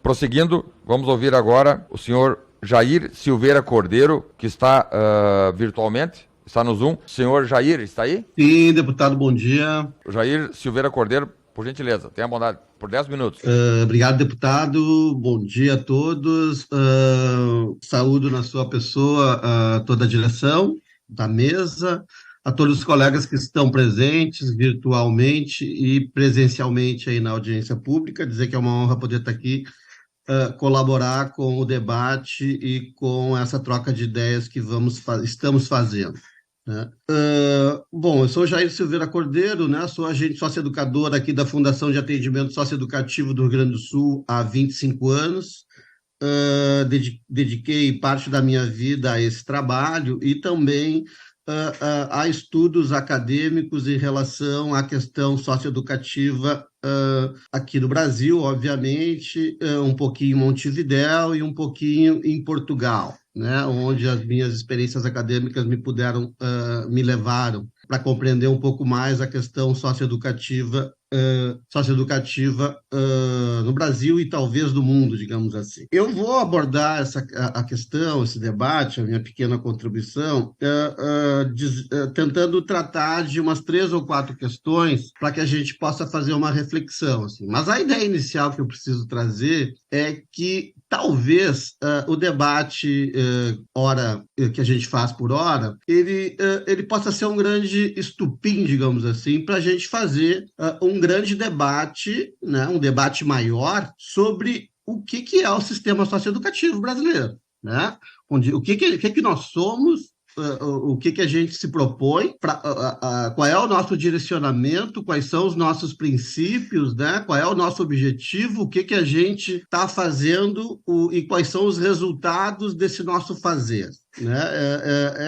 prosseguindo, vamos ouvir agora o senhor Jair Silveira Cordeiro, que está virtualmente, está no Zoom. Senhor Jair, está aí? Sim, deputado, bom dia. Jair Silveira Cordeiro, por gentileza, tenha bondade, por 10 minutos. Obrigado, deputado, bom dia a todos. Saúdo na sua pessoa toda a direção da mesa, a todos os colegas que estão presentes virtualmente e presencialmente aí na audiência pública, dizer que é uma honra poder estar aqui, colaborar com o debate e com essa troca de ideias que estamos fazendo. Né? Bom, eu sou Jair Silveira Cordeiro, né? Sou agente socioeducador aqui da Fundação de Atendimento Socioeducativo do Rio Grande do Sul há 25 anos. Dediquei parte da minha vida a esse trabalho e também a estudos acadêmicos em relação à questão socioeducativa aqui no Brasil, obviamente, um pouquinho em Montevidéu e um pouquinho em Portugal, né, onde as minhas experiências acadêmicas me levaram para compreender um pouco mais a questão socioeducativa no Brasil e talvez no mundo, digamos assim. Eu vou abordar a questão, esse debate, a minha pequena contribuição, tentando tratar de umas 3 ou 4 questões para que a gente possa fazer uma reflexão. Assim. Mas a ideia inicial que eu preciso trazer é que talvez o debate, que a gente faz por hora, ele possa ser um grande estupim, digamos assim, para a gente fazer um grande debate, né, um debate maior sobre o que é o sistema socioeducativo brasileiro, né? O que nós somos, o que a gente se propõe, qual é o nosso direcionamento, quais são os nossos princípios, né? Qual é o nosso objetivo, o que a gente está fazendo e quais são os resultados desse nosso fazer. Né?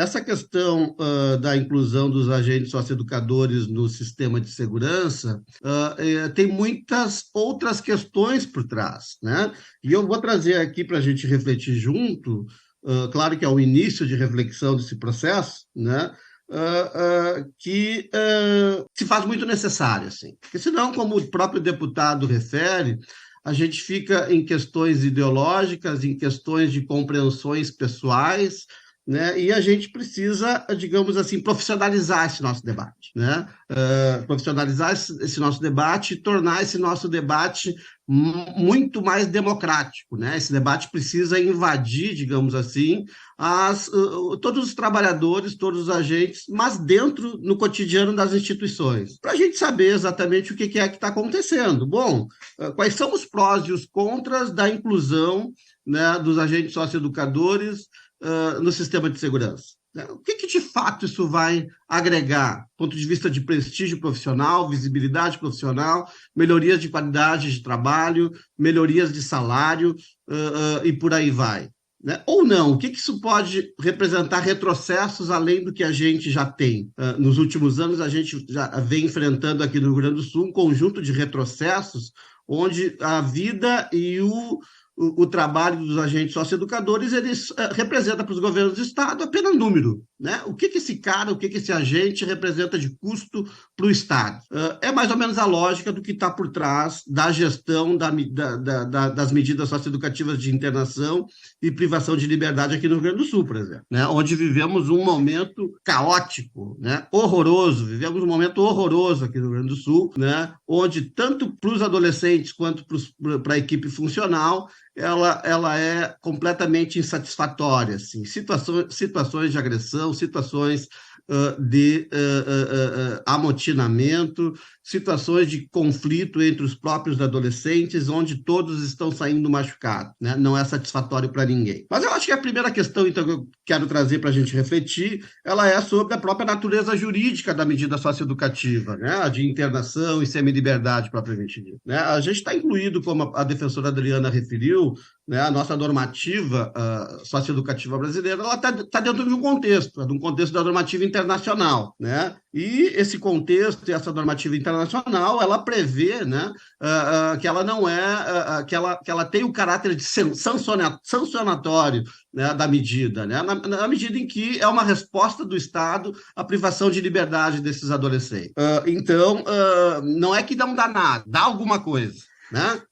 Essa questão da inclusão dos agentes socioeducadores no sistema de segurança tem muitas outras questões por trás. Né? E eu vou trazer aqui para a gente refletir junto. Claro que é o início de reflexão desse processo, né? Que se faz muito necessário, assim. Porque senão, como o próprio deputado refere, a gente fica em questões ideológicas, em questões de compreensões pessoais, né? E a gente precisa, digamos assim, profissionalizar esse nosso debate, né? Profissionalizar esse nosso debate e tornar esse nosso debate muito mais democrático, né? Esse debate precisa invadir, digamos assim, todos os trabalhadores, todos os agentes, mas no cotidiano das instituições, para a gente saber exatamente o que é que está acontecendo. Bom, quais são os prós e os contras da inclusão, né, dos agentes socioeducadores no sistema de segurança? O que de fato isso vai agregar, do ponto de vista de prestígio profissional, visibilidade profissional, melhorias de qualidade de trabalho, melhorias de salário e por aí vai? Né? Ou não? O que isso pode representar retrocessos além do que a gente já tem? Nos últimos anos, a gente já vem enfrentando aqui no Rio Grande do Sul um conjunto de retrocessos onde a vida e o trabalho dos agentes socioeducadores, eles representam para os governos do Estado apenas número. Né? O que esse cara, o que esse agente representa de custo para o Estado? É mais ou menos a lógica do que está por trás da gestão das medidas socioeducativas de internação e privação de liberdade aqui no Rio Grande do Sul, por exemplo, né? Onde vivemos um momento caótico, né? Horroroso, vivemos um momento horroroso aqui no Rio Grande do Sul, né? Onde tanto para os adolescentes quanto para a equipe funcional, ela é completamente insatisfatória, assim. Situações de agressão, situações de amotinamento, situações de conflito entre os próprios adolescentes, onde todos estão saindo machucados, né? Não é satisfatório para ninguém. Mas eu acho que a primeira questão, então, que eu quero trazer para a gente refletir, ela é sobre a própria natureza jurídica da medida socioeducativa, né? A de internação e semi-liberdade, propriamente dita, né? A gente está incluído, como a defensora Adriana referiu, né? A nossa normativa socioeducativa brasileira, ela está dentro de um contexto da normativa internacional, né? E esse contexto e essa normativa internacional, ela prevê, né, que ela não é, que ela tem o caráter de sancionatório, né, da medida, né, na medida em que é uma resposta do Estado à privação de liberdade desses adolescentes. Então, não é que não dá nada, dá alguma coisa, né?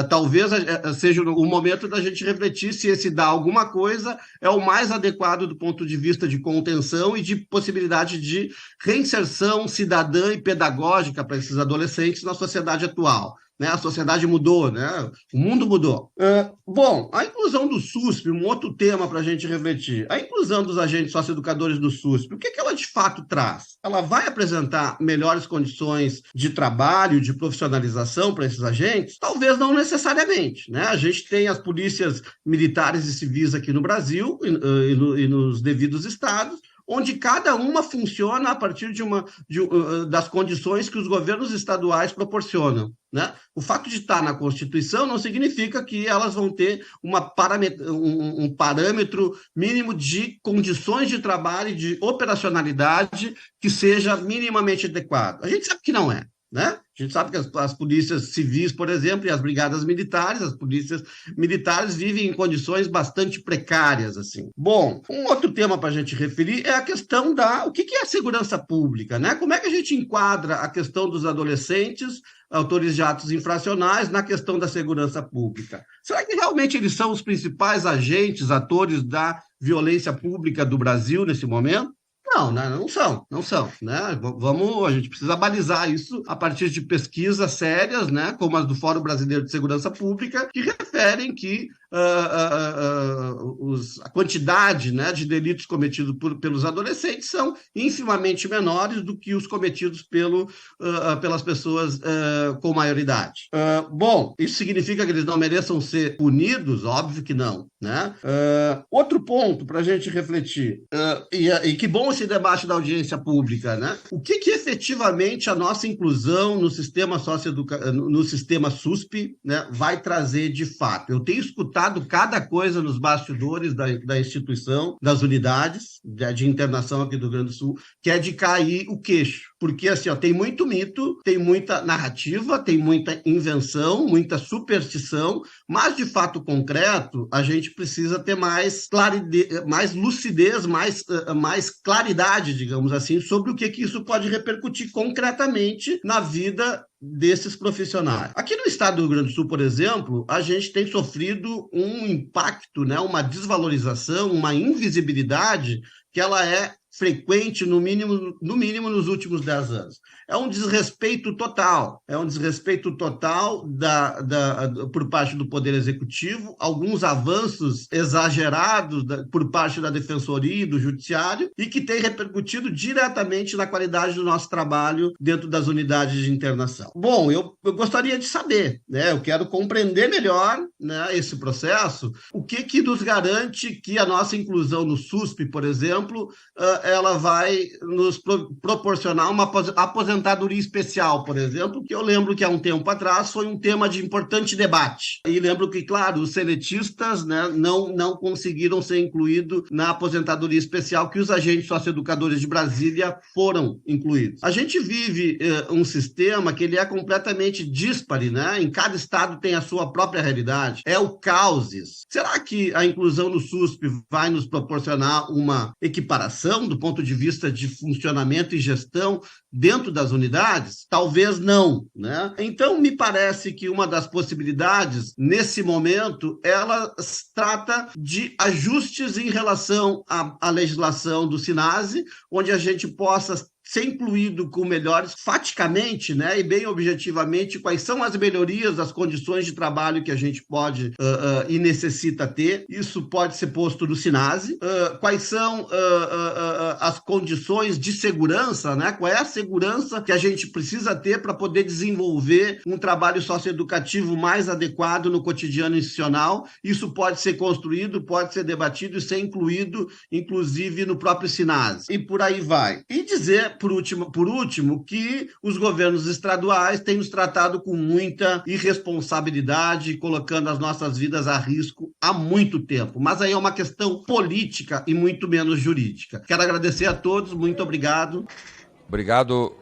Talvez seja o momento da gente refletir se esse dar alguma coisa é o mais adequado do ponto de vista de contenção e de possibilidade de reinserção cidadã e pedagógica para esses adolescentes na sociedade atual. Né? A sociedade mudou, né? O mundo mudou. Bom, a inclusão do SUSP, um outro tema para a gente refletir. A inclusão dos agentes socioeducadores do SUSP, o que ela de fato traz? Ela vai apresentar melhores condições de trabalho, de profissionalização para esses agentes? Talvez não necessariamente. Né? A gente tem as polícias militares e civis aqui no Brasil e nos devidos estados, onde cada uma funciona a partir das condições que os governos estaduais proporcionam. Né? O fato de estar na Constituição não significa que elas vão ter um parâmetro mínimo de condições de trabalho e de operacionalidade que seja minimamente adequado. A gente sabe que não é. Né? A gente sabe que as polícias civis, por exemplo, e as brigadas militares, as polícias militares vivem em condições bastante precárias, assim. Bom, um outro tema para a gente referir é a questão o que é a segurança pública, né? Como é que a gente enquadra a questão dos adolescentes, autores de atos infracionais, na questão da segurança pública? Será que realmente eles são os principais agentes, atores da violência pública do Brasil nesse momento? Não, não são, né? A gente precisa balizar isso a partir de pesquisas sérias, né? Como as do Fórum Brasileiro de Segurança Pública, que referem que a quantidade, né, de delitos cometidos pelos adolescentes são infimamente menores do que os cometidos pelas pessoas com maioridade. Bom, isso significa que eles não mereçam ser punidos? Óbvio que não. Né? Outro ponto para a gente refletir, e que bom esse debate da audiência pública, né? O que efetivamente a nossa inclusão no sistema no sistema SUSP, né, vai trazer de fato? Eu tenho escutado cada coisa nos bastidores da instituição, das unidades de internação aqui do Rio Grande do Sul, que é de cair o queixo. Porque assim, tem muito mito, tem muita narrativa, tem muita invenção, muita superstição, mas de fato concreto, a gente precisa ter mais lucidez, mais claridade, digamos assim, sobre o que isso pode repercutir concretamente na vida desses profissionais. Aqui no estado do Rio Grande do Sul, por exemplo, a gente tem sofrido um impacto, né, uma desvalorização, uma invisibilidade que ela é frequente, no mínimo nos últimos 10 anos. É um desrespeito total por parte do Poder Executivo, alguns avanços exagerados por parte da Defensoria e do Judiciário, e que tem repercutido diretamente na qualidade do nosso trabalho dentro das unidades de internação. Bom, eu gostaria de saber, né, eu quero compreender melhor, né, esse processo, o que nos garante que a nossa inclusão no SUSP, por exemplo, ela vai nos proporcionar uma aposentadoria especial, por exemplo, que eu lembro que há um tempo atrás foi um tema de importante debate. E lembro que, claro, os seletistas, né, não conseguiram ser incluídos na aposentadoria especial que os agentes socioeducadores de Brasília foram incluídos. A gente vive um sistema que ele é completamente díspare, né? Em cada estado tem a sua própria realidade. É o causes. Será que a inclusão no SUSP vai nos proporcionar uma equiparação do ponto de vista de funcionamento e gestão dentro das unidades? Talvez não, né? Então, me parece que uma das possibilidades, nesse momento, ela trata de ajustes em relação à legislação do SINASE, onde a gente possa ser incluído com melhores, faticamente, né, e bem objetivamente, quais são as melhorias das condições de trabalho que a gente pode e necessita ter. Isso pode ser posto no SINASE. Quais são as condições de segurança, né? Qual é a segurança que a gente precisa ter para poder desenvolver um trabalho socioeducativo mais adequado no cotidiano institucional? Isso pode ser construído, pode ser debatido e ser incluído, inclusive, no próprio SINASE. E por aí vai. E dizer, por último, que os governos estaduais têm nos tratado com muita irresponsabilidade, colocando as nossas vidas a risco há muito tempo. Mas aí é uma questão política e muito menos jurídica. Quero agradecer a todos, muito obrigado. Obrigado,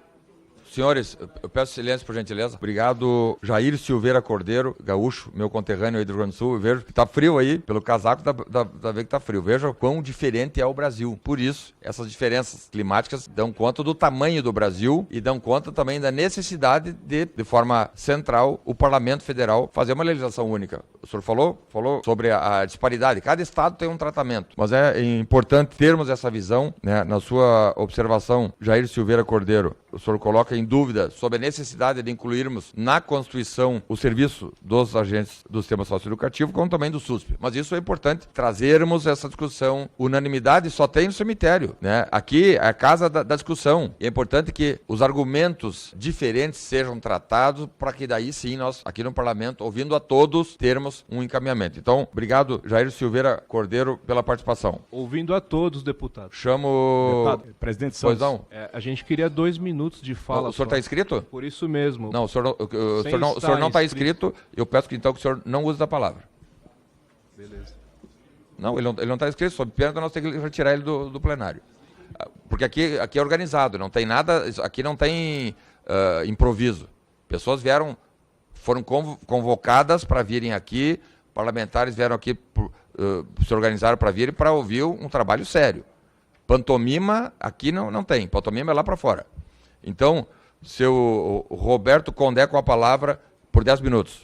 Senhores, eu peço silêncio, por gentileza. Obrigado, Jair Silveira Cordeiro, gaúcho, meu conterrâneo aí do Rio Grande do Sul. Eu vejo que tá frio aí, pelo casaco dá ver que tá frio. Veja quão diferente é o Brasil. Por isso, essas diferenças climáticas dão conta do tamanho do Brasil e dão conta também da necessidade de forma central, o Parlamento Federal fazer uma legislação única. O senhor falou sobre a disparidade. Cada estado tem um tratamento, mas é importante termos essa visão, né? Na sua observação, Jair Silveira Cordeiro, o senhor coloca em dúvida sobre a necessidade de incluirmos na Constituição o serviço dos agentes do sistema socioeducativo, como também do SUSP. Mas isso é importante, trazermos essa discussão. Unanimidade só tem no cemitério, né? Aqui é a casa da discussão. E é importante que os argumentos diferentes sejam tratados para que daí sim nós, aqui no Parlamento, ouvindo a todos, termos um encaminhamento. Então, obrigado, Jair Silveira Cordeiro, pela participação. Ouvindo a todos, deputado. Chamo... Deputado, presidente Santos, Pois não. a gente queria 2 minutos de fala. O senhor está inscrito? Por isso mesmo. Não, o senhor não está inscrito. Eu peço que então que o senhor não use a palavra. Beleza. Não, ele não está inscrito, sob pena que nós temos que retirar ele do plenário. Porque aqui é organizado, não tem nada, aqui não tem improviso. Pessoas foram convocadas para virem aqui, parlamentares vieram aqui, se organizaram para virem para ouvir um trabalho sério. Pantomima aqui não tem, pantomima é lá para fora. Então, seu Roberto Condé com a palavra por 10 minutos.